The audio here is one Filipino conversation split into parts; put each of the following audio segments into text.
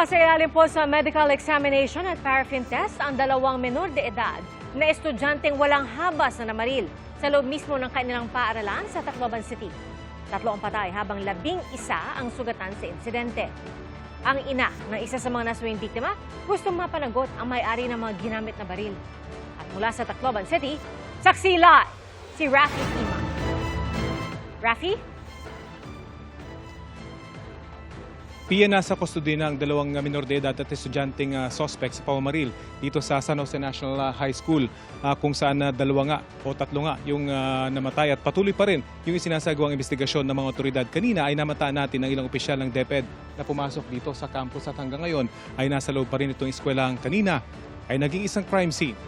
Nasailalim po sa medical examination at paraffin test ang dalawang menor de edad na estudyanteng walang habas na namaril sa loob mismo ng kanilang paaralan sa Tacloban City. 3 ang patay habang 11 ang sugatan sa insidente. Ang ina ng isa sa mga nasawing biktima gustong mapanagot ang may-ari ng mga ginamit na baril. At mula sa Tacloban City, saksi live si Rafi Ima. Rafi? Piya nasa kustodiya ng dalawang minor de edad at estudyanteng suspect sa pamamaril dito sa San Jose National High School kung saan 2 o 3 yung namatay at patuloy pa rin yung isinasagawang investigasyon ng mga otoridad. Kanina ay namataan natin ang ilang opisyal ng DepEd na pumasok dito sa campus at hanggang ngayon ay nasa loob pa rin itong eskwelahan. Kanina ay naging isang crime scene.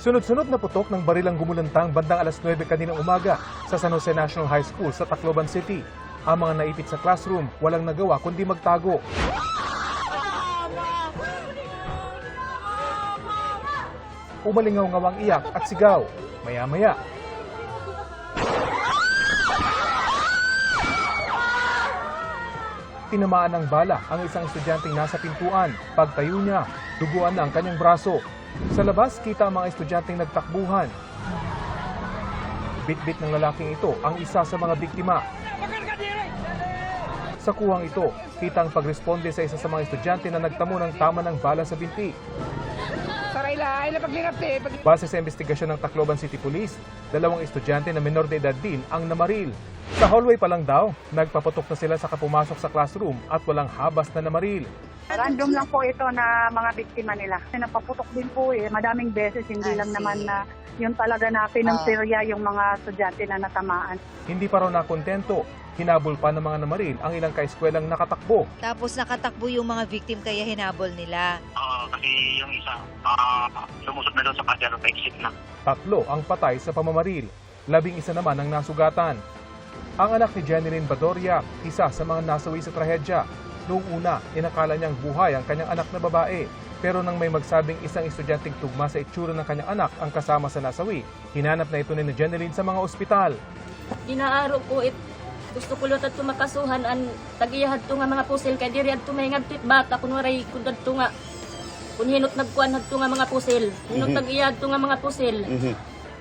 Sunod-sunod na putok ng barilang gumulantang bandang alas 9 kaninang umaga sa San Jose National High School sa Tacloban City. Ang mga naipit sa classroom walang nagawa kundi magtago. Umalingaw-ngawang iyak at sigaw. Maya-maya, tinamaan ng bala ang isang estudyanteng nasa pintuan. Pagtayo niya, duguan na ang kanyang braso. Sa labas, kita ang mga estudyanteng nagtakbuhan. Bit-bit ng lalaking ito ang isa sa mga biktima. Sa kuhang ito, kita ang pagresponde sa isa sa mga estudyante na nagtamo ng tama ng bala sa binti. Base sa investigasyon ng Tacloban City Police, 2 estudyante na menor de edad din ang namaril. Sa hallway pa lang daw, nagpaputok na sila sa kapumasok sa classroom at walang habas na namaril. Random lang po ito na mga biktima nila. Napaputok din po madaming beses, hindi lang naman na yun talaga na pinuntirya yung mga estudyante na natamaan. Hindi pa raw nakontento, hinabol pa ng mga namaril ang ilang kaeskwelang nakatakbo. Tapos nakatakbo yung mga victim kaya hinabol nila. Kasi yung isa, lumusot na doon sa kanya, exit na. 3 ang patay sa pamamaril, 11 naman ang nasugatan. Ang anak ni Jeneline Badoria, isa sa mga nasawi sa trahedya. Noong una, inakala niyang buhay ang kanyang anak na babae. Pero nang may magsabing isang estudyanteng tugma sa itsura ng kanyang anak ang kasama sa nasawi, hinanap na ito ni Jeneline sa mga ospital. Inaaro ko gusto ko lutat tumakasuhan ang tagiyahad to nga mga pusil kay diri adto may ngadtit bata kunwaray kun adto nga kun hinot nagkuan adto nga mga pusil hinot tagiyahad to nga mga pusil.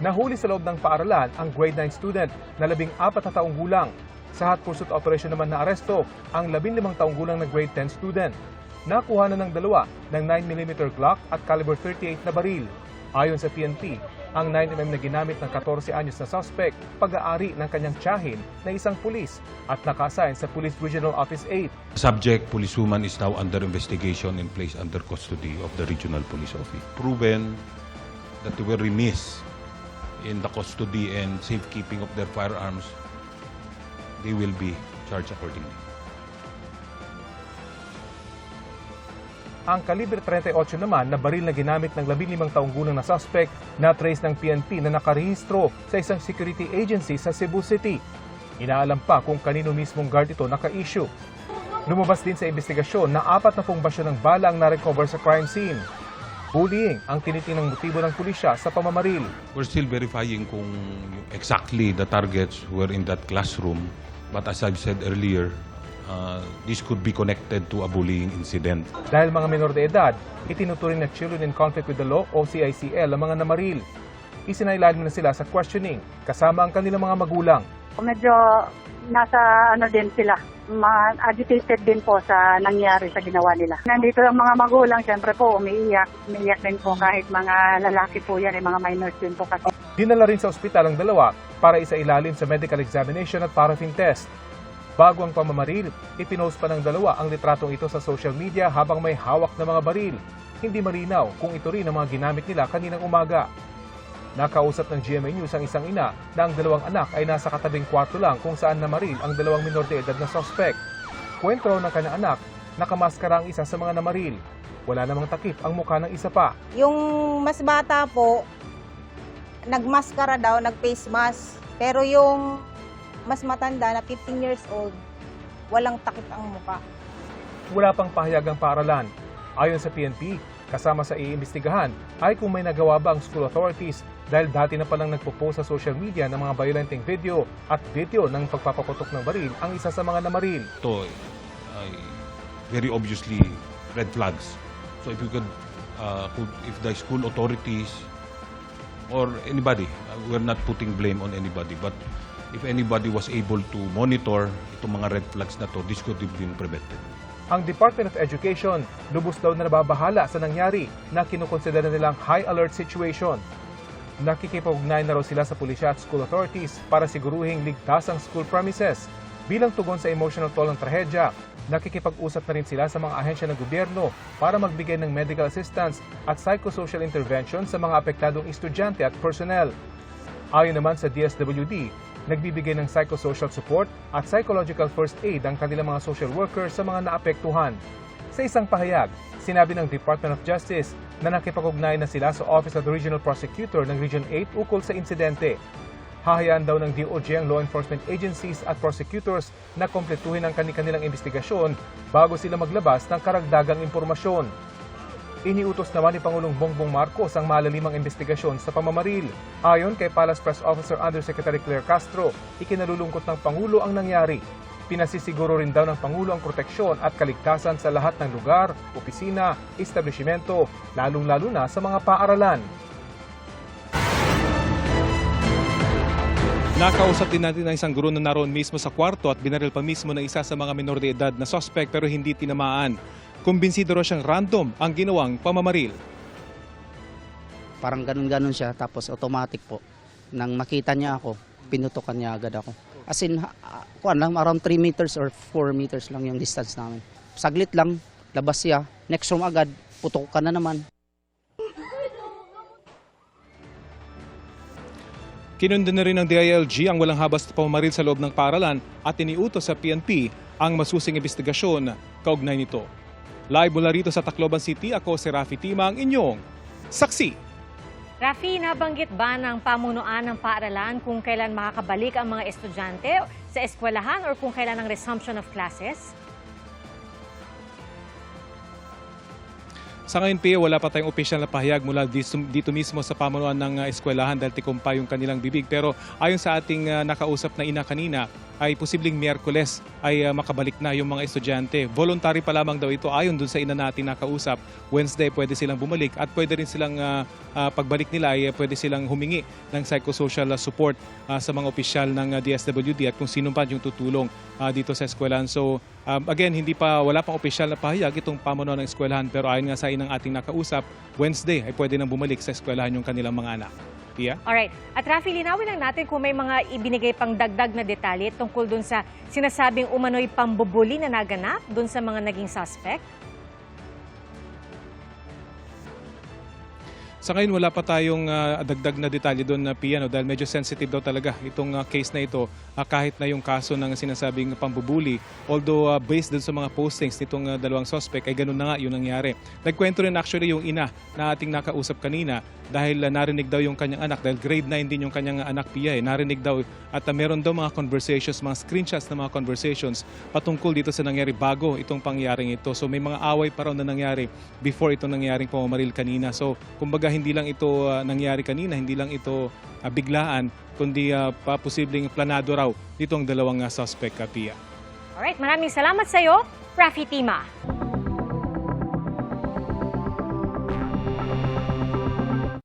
Nahuli sa loob ng paaralan ang grade 9 student na 14 na taong gulang. Sa hot pursuit operation naman na aresto ang 15 taong gulang na grade 10 student. Nakuha na ng 2 ng 9mm Glock at caliber 38 na baril. Ayon sa PNP, ang 9mm na ginamit ng 14 anyos na suspect pag-aari ng kanyang tiyahin na isang pulis at naka-assign sa Police Regional Office 8. Subject, policewoman, is now under investigation and placed under custody of the Regional Police Office. Proven that they were remiss in the custody and safekeeping of their firearms, they will be charged accordingly. Ang kalibre 38 naman na baril na ginamit ng 15 taong gulang na suspect na trace ng PNP na nakarehistro sa isang security agency sa Cebu City. Inaalam pa kung kanino mismong guard ito naka-issue. Lumabas din sa investigasyon na 40 basyo ng bala ang na-recover sa crime scene. Bullying ang tinitinang motibo ng pulisya sa pamamaril. We're still verifying kung exactly the targets were in that classroom. But as I've said earlier, this could be connected to a bullying incident. Dahil mga menor de edad, itinuturing na Children in Conflict with the Law o CICL ang mga namaril. Isinailalim na sila sa questioning kasama ang kanilang mga magulang. Medyo nasa din sila, agitated din po sa nangyari sa ginawa nila. Nandito ang mga magulang, siyempre po umiiyak din po kahit mga lalaki po yan, mga minors din po kasi. Dinala rin sa ospital ang 2 para isailalim sa medical examination at paraffin test. Bago ang pamamaril, ipinost pa ng 2 ang litratong ito sa social media habang may hawak na mga baril. Hindi malinaw kung ito rin ang mga ginamit nila kaninang umaga. Nakausap ng GMA News ang isang ina na ang 2 anak ay nasa katabing kwarto lang kung saan namaril ang 2 minor de edad na suspect. Kwento raw ng kanyang anak, nakamaskara ang isa sa mga namaril. Wala namang takip ang mukha ng isa pa. Yung mas bata po, nagmaskara daw, nag-face mask. Pero yung mas matanda na 15 years old, walang takip ang mukha. Wala pang pahayagang paaralan. Ayon sa PNP, kasama sa iimbestigahan ay kung may nagawa ba ang school authorities dahil dati na palang nagpo-post sa social media ng mga violenteng video at video ng pagpapaputok ng baril ang isa sa mga namaril. Ito ay very obviously red flags. So if you could, if the school authorities or anybody, we're not putting blame on anybody, but if anybody was able to monitor itong mga red flags na to, this could have been prevented. Ang Department of Education lubos daw na nababahala sa nangyari na kinukonsidera nilang high alert situation. Nakikipag-ugnayan na raw sila sa pulisya at school authorities para siguruhing ligtas ang school premises. Bilang tugon sa emotional toll ng trahedya, nakikipag-usap na rin sila sa mga ahensya ng gobyerno para magbigay ng medical assistance at psychosocial intervention sa mga apektadong estudyante at personnel. Ayon naman sa DSWD, nagbibigay ng psychosocial support at psychological first aid ang kanilang mga social workers sa mga naapektuhan. Sa isang pahayag, sinabi ng Department of Justice na nakipag-ugnayan na sila sa Office of the Regional Prosecutor ng Region 8 ukol sa insidente. Hahayaan daw ng DOJ ang law enforcement agencies at prosecutors na kompletuhin ang kanilang investigasyon bago sila maglabas ng karagdagang impormasyon. Iniutos naman ni Pangulong Bongbong Marcos ang malalimang investigasyon sa pamamaril. Ayon kay Palace Press Officer Undersecretary Claire Castro, ikinalulungkot ng Pangulo ang nangyari. Pinasisiguro rin daw ng Pangulo ang proteksyon at kaligtasan sa lahat ng lugar, opisina, establishmento, lalong-lalo na sa mga paaralan. Nakausap din natin ang isang guro na naroon mismo sa kwarto at binaril pa mismo ng isa sa mga minor de edad na suspect pero hindi tinamaan. Kumbinsido raw siyang random ang ginawang pamamaril. Parang ganun-ganun siya tapos automatic po. Nang makita niya ako, pinutukan niya agad ako. As in, around 3 meters or 4 meters lang yung distance namin. Saglit lang, labas siya. Next room agad, putukan na naman. Kinundan na rin ng DILG ang walang habas na pamamaril sa loob ng paaralan at iniutos sa PNP ang masusing investigasyon kaugnay nito. Live mula rito sa Tacloban City, ako si Rafi Tima, ang inyong saksi. Rafi, nabanggit ba ng pamunuan ng paaralan kung kailan makakabalik ang mga estudyante sa eskwelahan or kung kailan ang resumption of classes? Sa ngayon, Pia, wala pa tayong opisyal na pahayag mula dito mismo sa pamunuan ng eskwelahan dahil tikumpa yung kanilang bibig. Pero ayon sa ating nakausap na ina kanina, ay posibleng Miyerkules ay makabalik na yung mga estudyante. Voluntary pa lamang daw ito ayon dun sa ina natin nakausap. Wednesday pwede silang bumalik at pwede rin silang pagbalik nila ay pwede silang humingi ng psychosocial support sa mga opisyal ng DSWD at kung sino pa yung tutulong dito sa eskwelahan. So again, wala pang opisyal na pahayag itong pamunuan ng eskwelahan pero ayon nga sa inang ating nakausap, Wednesday ay pwede nang bumalik sa eskwelahan yung kanilang mga anak. Pia? Alright. At Rafi, linawin lang natin kung may mga ibinigay pang dagdag na detalye tungkol dun sa sinasabing umano'y pambubuli na naganap dun sa mga naging suspect. Sa ngayon, wala pa tayong dagdag na detalye doon, Pia, no? Dahil medyo sensitive daw talaga itong case na ito kahit na yung kaso ng sinasabing pambubuli. Although based dun sa mga postings nitong dalawang suspect ay ganun na nga yung nangyari. Nagkwento rin actually yung ina na ating nakausap kanina dahil narinig daw yung kanyang anak, dahil grade 9 din yung kanyang anak, Pia. Narinig daw at meron daw mga conversations, mga screenshots ng mga conversations patungkol dito sa nangyari bago itong pangyaring ito. So may mga away pa raw na nangyari before itong nangyaring pamamaril kanina. So kumbaga hindi lang ito nangyari kanina, hindi lang ito biglaan, kundi posibleng planado raw ditong dalawang suspect, Pia. Alright, maraming salamat sa iyo, Rafi Tima.